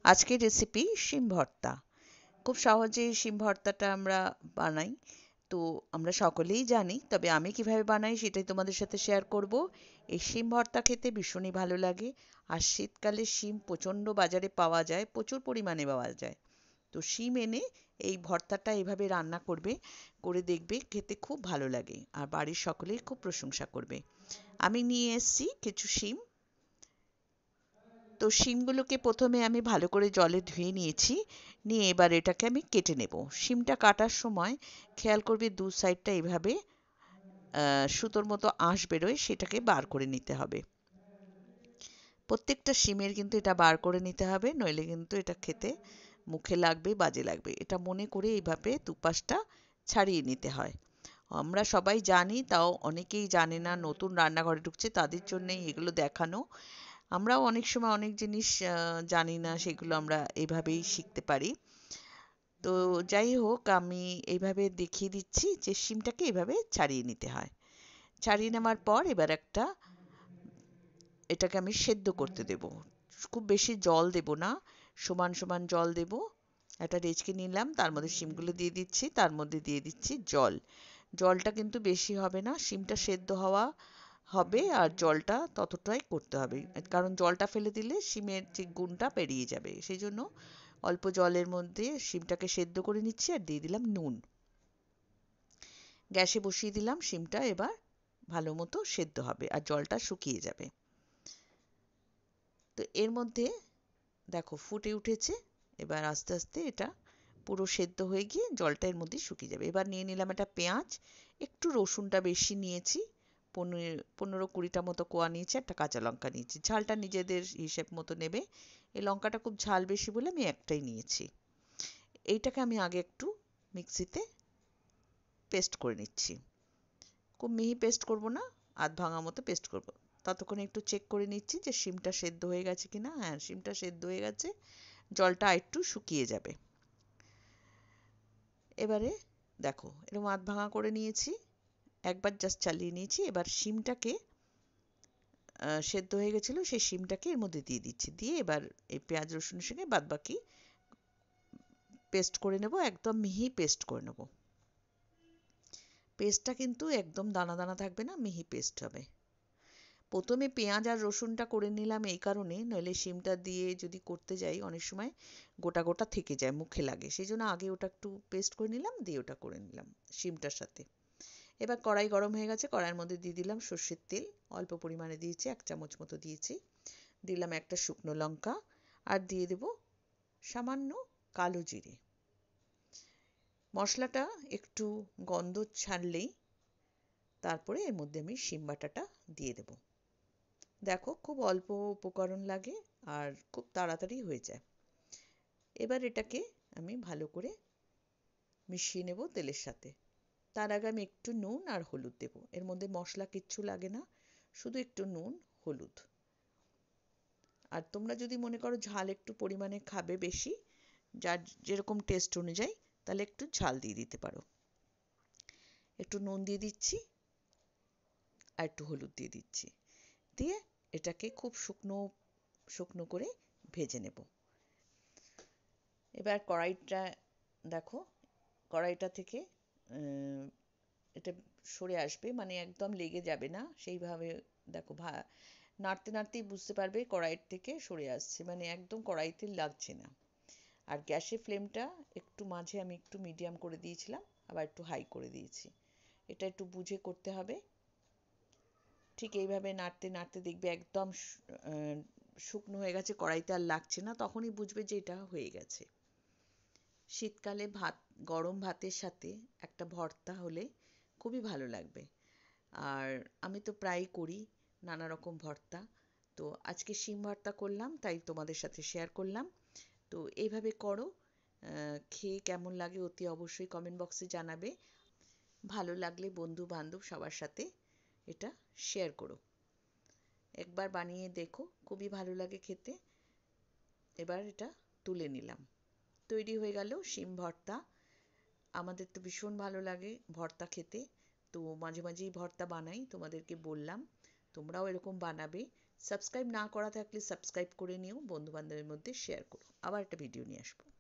আজকের রেসিপি শিম ভর্তা। খুব সহজে শিম ভর্তাটা আমরা বানাই। তো আমরা সকলেই জানি, তবে আমি কিভাবে বানাই সেটাই তোমাদের সাথে শেয়ার করব। এই শিম ভর্তা খেতে ভীষণই ভালো লাগে। আর শীতকালে শিম প্রচণ্ড বাজারে পাওয়া যায়, প্রচুর পরিমাণে পাওয়া যায়। তো শিম এনে এই ভর্তাটা এভাবে রান্না করবে, করে দেখবে খেতে খুব ভালো লাগে আর বাড়ির সকলেই খুব প্রশংসা করবে। আমি নিয়ে এসেছি কিছু শিম। তো শিমগুলোকে প্রথমে আমি ভালো করে জলে ধুয়ে নিয়েছি। নিয়ে এবার এটাকে আমি কেটে নেব। শিমটা কাটার সময় খেয়াল করবে দু সাইডটা এভাবে সুতোর মতো আঁশ বেরোয়, সেটাকে বার করে নিতে হবে। প্রত্যেকটা শিমের কিন্তু এটা বার করে নিতে হবে, নইলে কিন্তু এটা খেতে মুখে লাগবে, বাজে লাগবে। এটা মনে করে এইভাবে দুপাশটা ছাড়িয়ে নিতে হয়। আমরা সবাই জানি, তাও অনেকেই জানে না, নতুন রান্নাঘরে ঢুকছে তাদের জন্যই এগুলো দেখানো। আমরাও অনেক সময় অনেক জিনিস জানি না, সেগুলো আমরা এভাবেই শিখতে পারি। তো যাই হোক, আমি এইভাবে দেখিয়ে দিচ্ছি যে শিমটাকে এভাবে ছাড়িয়ে নিতে হয়। ছাড়িয়ে নেওয়ার পর এবার এটাকে আমি সেদ্ধ করতে দেব। খুব বেশি জল দেব না, সমান সমান জল দেব। একটা ডেচকি নিলাম, তার মধ্যে শিমগুলো দিয়ে দিচ্ছি, তার মধ্যে দিয়ে দিচ্ছি জল। জলটা কিন্তু বেশি হবে না, শিমটা সেদ্ধ হওয়া হবে আর জলটা ততটাই করতে হবে, কারণ জলটা ফেলে দিলে শিমের যে গুণটা বেরিয়ে যাবে। সেই জন্য অল্প জলের মধ্যে শিমটাকে সেদ্ধ করে নিচ্ছি আর দিয়ে দিলাম নুন। গ্যাসে বসিয়ে দিলাম, শিমটা এবার ভালো মতো সেদ্ধ হবে আর জলটা শুকিয়ে যাবে। তো এর মধ্যে দেখো ফুটে উঠেছে। এবার আস্তে আস্তে এটা পুরো সেদ্ধ হয়ে গিয়ে জলটা এর মধ্যে শুকিয়ে যাবে। এবার নিয়ে নিলাম একটা পেঁয়াজ, একটু রসুনটা বেশি নিয়েছি, 15-20টা মতো কোয়া নিয়েছি, একটা কাঁচা লঙ্কা নিয়েছি। ঝালটা নিজেদের হিসেব মতো নেবে। এই লঙ্কাটা খুব ঝাল বেশি বলে আমি একটাই নিয়েছি। এইটাকে আমি আগে একটু মিক্সিতে পেস্ট করে নিচ্ছি। খুব মিহি পেস্ট করব না, আধ ভাঙা মতো পেস্ট করব। ততক্ষণে একটু চেক করে নিচ্ছি যে শিমটা সেদ্ধ হয়ে গেছে কিনা। হ্যাঁ, শিমটা সেদ্ধ হয়ে গেছে, জলটা একটু শুকিয়ে যাবে। এবারে দেখো এরকম আধ ভাঙা করে নিয়েছি, একবার জাস্ট চালিয়ে নিয়েছি। এবার শিমটাকে সেদ্ধ হয়ে গেছিলো, সেই শিমটাকে এর মধ্যে দিয়ে দিচ্ছি। দিয়ে এবার এই পেঁয়াজ রসুনের সঙ্গে বাদ বাকি পেস্ট করে নেব, একদম মিহি পেস্ট করে নেব। পেস্টটা কিন্তু একদম দানা দানা থাকবে না, মিহি পেস্ট হবে। প্রথমে পেঁয়াজ আর রসুনটা করে নিলাম এই কারণে, নইলে শিমটা দিয়ে যদি করতে যাই অনেক সময় গোটা গোটা থেকে যায়, মুখে লাগে। সেই জন্য আগে ওটা একটু পেস্ট করে নিলাম, দিয়ে ওটা করে নিলাম শিমটার সাথে। এবার কড়াই গরম হয়ে গেছে, কড়াইয়ের মধ্যে দিয়ে দিলাম সর্ষের তেল। অল্প পরিমাণে দিয়েছি, 1 চামচ মতো দিয়েছি। দিলাম একটা শুকনো লঙ্কা আর দিয়ে দেব সামান্য কালো জিরে। মশলাটা একটু গন্ধ ছাড়লেই তারপরে এর মধ্যে আমি শিম বাটাটা দিয়ে দেব। দেখো খুব অল্প উপকরণ লাগে আর খুব তাড়াতাড়ি হয়ে যায়। এবার এটাকে আমি ভালো করে মিশিয়ে নেব তেলের সাথে। তার আগে আমি একটু নুন আর হলুদ দেব। এর মধ্যে মশলা কিচ্ছু লাগে না, শুধু একটু নুন, হলুদ। আর তোমরা যদি মনে করো ঝাল একটু পরিমাণে খাবে বেশি, যার যেরকম টেস্ট অনুযায়ী, তাহলে একটু ঝাল দিয়ে দিতে পারো। একটু নুন দিয়ে দিচ্ছি আর একটু হলুদ দিয়ে দিচ্ছি। দিয়ে এটাকে খুব শুকনো শুকনো করে ভেজে নেব। এবার কড়াইটা দেখো, কড়াইটা থেকে এটা সরে আসবে, মানে একদম লেগে যাবে না সেইভাবে। দেখো নাড়তে নাড়তেই বুঝতে পারবে কড়াইয়ের থেকে সরে আসছে, মানে একদম কড়াইতে লাগছে না। আর গ্যাসের ফ্লেমটা একটু মাঝে আমি একটু মিডিয়াম করে দিয়েছিলাম, আবার একটু হাই করে দিয়েছি। এটা একটু বুঝে করতে হবে। ঠিক এইভাবে নাড়তে নাড়তে দেখবে একদম শুকনো হয়ে গেছে, কড়াইতে আর লাগছে না, তখনই বুঝবে যে এটা হয়ে গেছে। শীতকালে গরম ভাতের সাথে একটা ভর্তা হলে খুবই ভালো লাগবে। আর আমি তো প্রায়ই করি নানা রকম ভর্তা। তো আজকে শিম ভর্তা করলাম, তাই তোমাদের সাথে শেয়ার করলাম। তো এইভাবে করো, খেয়ে কেমন লাগে অতি অবশ্যই কমেন্ট বক্সে জানাবে। ভালো লাগলে বন্ধু বান্ধব সবার সাথে এটা শেয়ার করো। একবার বানিয়ে দেখো, খুবই ভালো লাগে খেতে। এবার এটা তুলে নিলাম। তৈরি হয়ে গেল শিম ভর্তা। আমাদের তো ভীষণ ভালো লাগে ভর্তা খেতে। তো মাঝে মাঝেই ভর্তা বানাই, তোমাদেরকে বললাম। তোমরাও এরকম বানাবে। সাবস্ক্রাইব না করা থাকলে সাবস্ক্রাইব করে নিও, বন্ধুবান্ধবের মধ্যে শেয়ার করো। আবার একটা ভিডিও নিয়ে আসবো।